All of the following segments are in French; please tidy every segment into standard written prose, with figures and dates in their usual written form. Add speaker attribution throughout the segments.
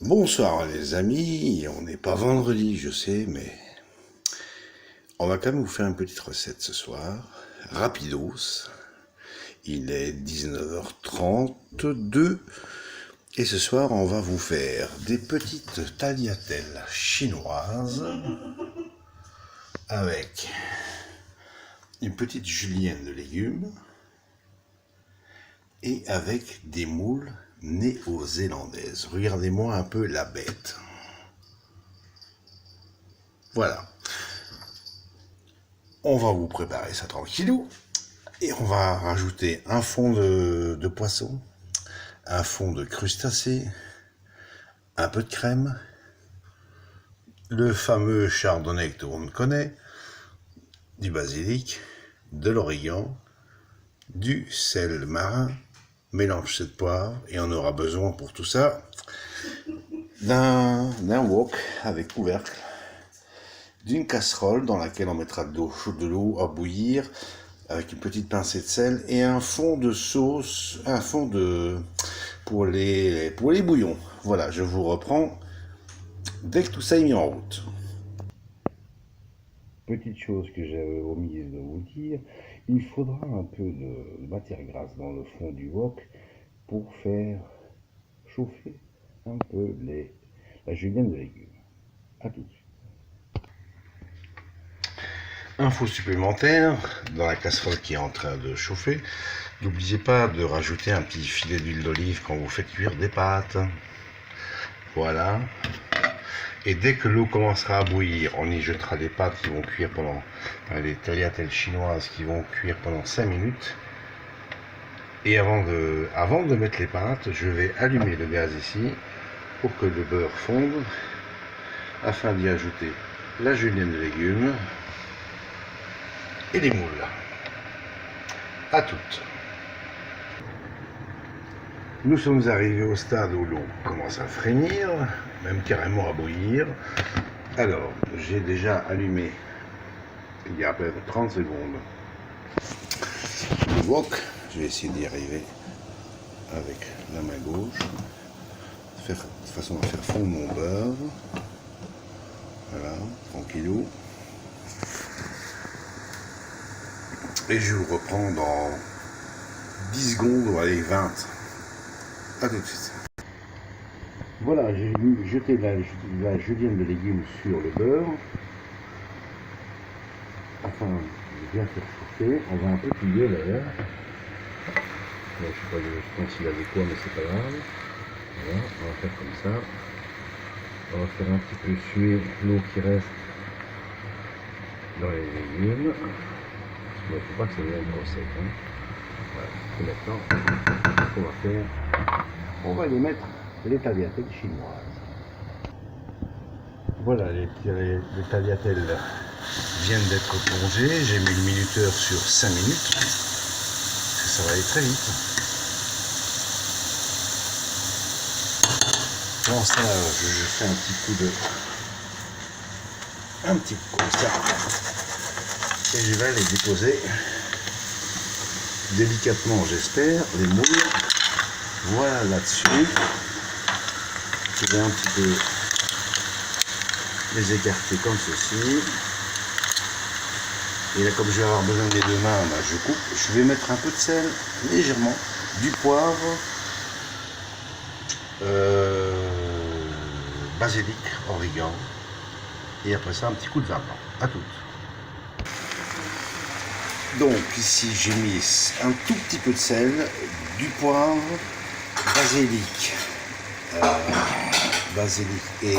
Speaker 1: Bonsoir les amis, on n'est pas vendredi, je sais, mais on va quand même vous faire une petite recette ce soir, rapidos. Il est 19h32 et ce soir on va vous faire des petites tagliatelles chinoises avec une petite julienne de légumes et avec des moules néo-zélandaises. Regardez-moi un peu la bête. Voilà. On va vous préparer ça tranquillou. Et on va rajouter un fond de poisson, un fond de crustacés, un peu de crème, le fameux chardonnay que tout le monde connaît, du basilic, de l'origan, du sel marin, mélange de poivre, et on aura besoin pour tout ça d'un wok avec couvercle, d'une casserole dans laquelle on mettra de l'eau à bouillir, avec une petite pincée de sel et un fond de sauce, pour les bouillons. Voilà, je vous reprends dès que tout ça est mis en route. Petite chose que j'avais omis de vous dire, il faudra un peu de matière grasse dans le fond du wok pour faire chauffer un peu la julienne de légumes. A tout de suite. Info supplémentaire, dans la casserole qui est en train de chauffer, n'oubliez pas de rajouter un petit filet d'huile d'olive quand vous faites cuire des pâtes. Voilà. Et dès que l'eau commencera à bouillir, on y jettera des pâtes qui vont cuire pendant, les tagliatelles chinoises qui vont cuire pendant 5 minutes. Et avant de mettre les pâtes, je vais allumer le gaz ici pour que le beurre fonde, afin d'y ajouter la julienne de légumes et les moules. À toutes. Nous sommes arrivés au stade où l'eau commence à frémir, même carrément à bouillir. Alors, j'ai déjà allumé, il y a à peu près 30 secondes, le wok. Je vais essayer d'y arriver avec la main gauche, de façon à faire fondre mon beurre. Voilà, tranquillou. Et je vous reprends dans 10 secondes, ou allez 20. A tout de suite. Voilà, j'ai jeté la julienne de légumes sur le beurre afin de bien faire chauffer. On va un peu plier l'air. Je ne sais pas le ustensile adéquat, mais c'est pas grave. Voilà, on va faire comme ça. On va faire un petit peu suer l'eau qui reste dans les légumes. Il ne faut pas que ça devienne trop sec. Voilà. Et maintenant, ce qu'on va faire, on va y mettre les tagliatelles chinoises. Voilà, les tagliatelles viennent d'être plongées. J'ai mis le minuteur sur 5 minutes. Parce que ça va aller très vite. Dans ça, je fais un petit coup comme ça. Et je vais les déposer délicatement, j'espère, les moules. Voilà là-dessus. Je vais un petit peu les écarter comme ceci. Et là, comme je vais avoir besoin des deux mains, je coupe. Je vais mettre un peu de sel, légèrement, du poivre, basilic, origan, et après ça, un petit coup de vin blanc. À toutes. Donc ici, j'ai mis un tout petit peu de sel, du poivre, basilic, et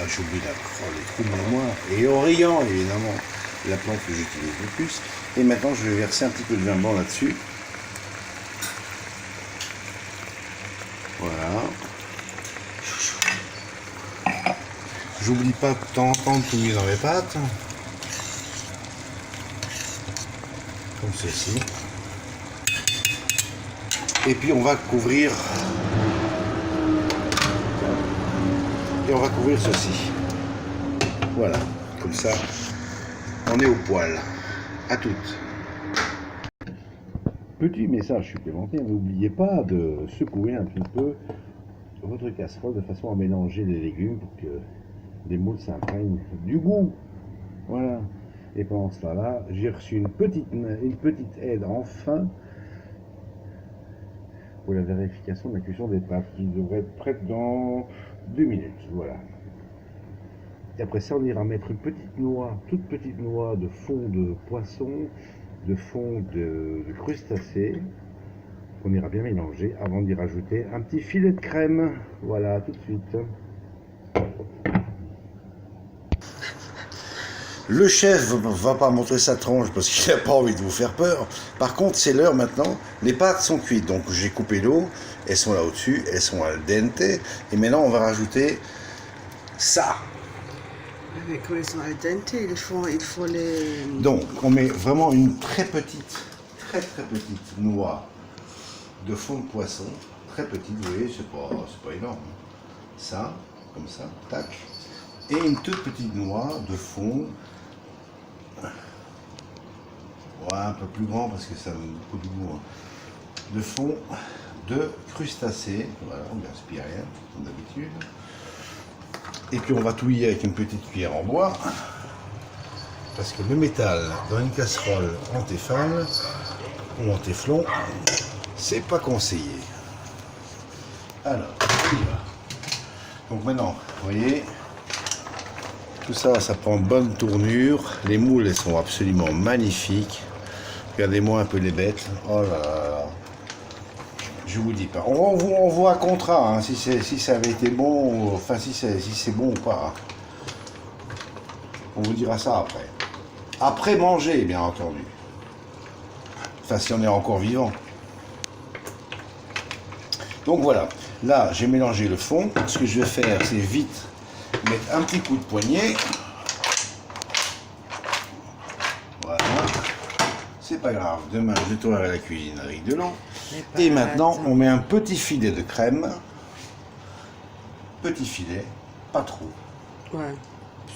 Speaker 1: j'oublie les trous de mémoire, et origan évidemment, la plante que j'utilise le plus. Et maintenant je vais verser un petit peu de vin blanc là-dessus. Voilà. J'oublie pas de temps en temps de tout mieux dans mes pâtes. Comme ceci. Et puis on va couvrir. Et on va couvrir ceci. Voilà, comme ça, on est au poil. À toutes. Petit message supplémentaire, n'oubliez pas de secouer un petit peu votre casserole de façon à mélanger les légumes pour que les moules s'imprègnent du goût. Voilà. Et pendant ce temps-là, j'ai reçu une petite aide enfin pour la vérification de la cuisson des pâtes qui devrait être prête dans 2 minutes. Voilà. Et après ça, on ira mettre une petite noix, toute petite noix de fond de poisson, de fond de crustacés, qu'on ira bien mélanger avant d'y rajouter un petit filet de crème. Voilà, tout de suite. Le chef ne va pas montrer sa tronche parce qu'il n'a pas envie de vous faire peur. Par contre, c'est l'heure maintenant. Les pâtes sont cuites, donc j'ai coupé l'eau. Elles sont là au-dessus, elles sont al dente. Et maintenant, on va rajouter ça.
Speaker 2: Mais quand ils sont al dente, il faut les...
Speaker 1: Donc, on met vraiment une très petite noix de fond de poisson. Très petite, vous voyez, c'est pas énorme. Ça, comme ça, tac. Et une toute petite noix de fond. Ouais, un peu plus grand parce que ça a beaucoup de goût. Hein. De fond de crustacés. Voilà, on gaspille rien, comme d'habitude. Et puis on va touiller avec une petite cuillère en bois. Parce que le métal dans une casserole en téfal ou en téflon, c'est pas conseillé. Alors, on y va. Donc maintenant, vous voyez, tout ça, ça prend bonne tournure. Les moules, elles sont absolument magnifiques. Regardez-moi un peu les bêtes. Oh là là. Je vous dis pas. On vous racontera hein, si ça avait été bon, enfin si c'est bon ou pas. On vous dira ça après. Après manger, bien entendu. Enfin, si on est encore vivant. Donc voilà. Là, j'ai mélangé le fond. Ce que je vais faire, c'est vite mettre un petit coup de poignet. Voilà. C'est pas grave. Demain, je nettoierai la cuisine avec de l'eau. Et maintenant, on met un petit filet de crème. Petit filet, pas trop.
Speaker 2: Ouais,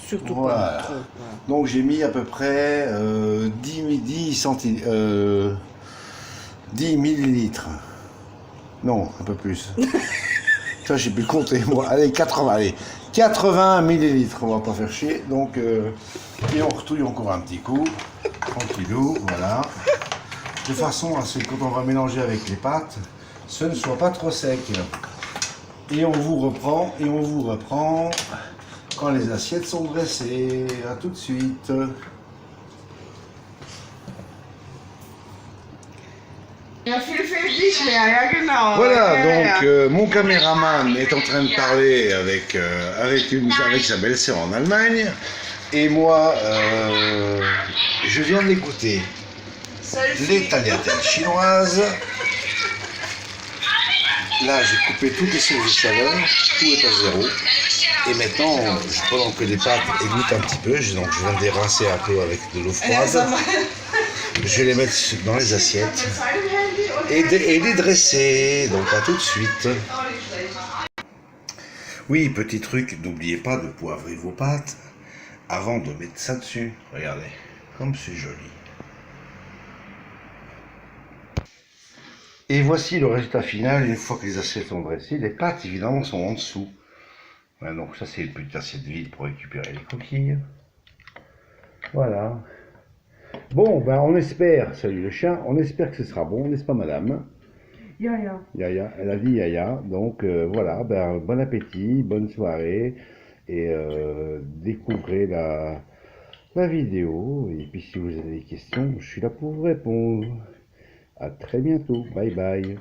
Speaker 2: surtout
Speaker 1: voilà.
Speaker 2: pas trop. Ouais.
Speaker 1: Donc j'ai mis à peu près 10 millilitres. Non, un peu plus. Ça, j'ai pu compter, moi. Allez, 80 millilitres, on va pas faire chier. Donc, et on retouille encore un petit coup. Tranquillou, voilà. De façon à ce que quand on va mélanger avec les pâtes, ce ne soit pas trop sec. Et on vous reprend, quand les assiettes sont dressées. À tout de suite. Voilà, donc mon caméraman est en train de parler avec sa belle-sœur en Allemagne. Et moi, je viens d'écouter les tagliatelles chinoises. Là, j'ai coupé toutes les sources de saveur, tout est à zéro. Et maintenant, pendant que les pâtes égoutent un petit peu, donc je viens de les rincer un peu avec de l'eau froide. Je vais les mettre dans les assiettes et les dresser. Donc à tout de suite. Oui, petit truc, n'oubliez pas de poivrer vos pâtes avant de mettre ça dessus. Regardez, comme c'est joli. Et voici le résultat final, une fois que les assiettes sont dressées. Les pâtes, évidemment, sont en dessous. Voilà, donc ça, c'est une petite assiette vide pour récupérer les coquilles. Voilà. Bon, ben on espère, salut le chien, on espère que ce sera bon, n'est-ce pas madame?
Speaker 2: Yaya.
Speaker 1: Yaya, elle a dit Yaya, donc voilà, ben, bon appétit, bonne soirée, et découvrez la vidéo, et puis si vous avez des questions, je suis là pour vous répondre. À très bientôt, bye bye.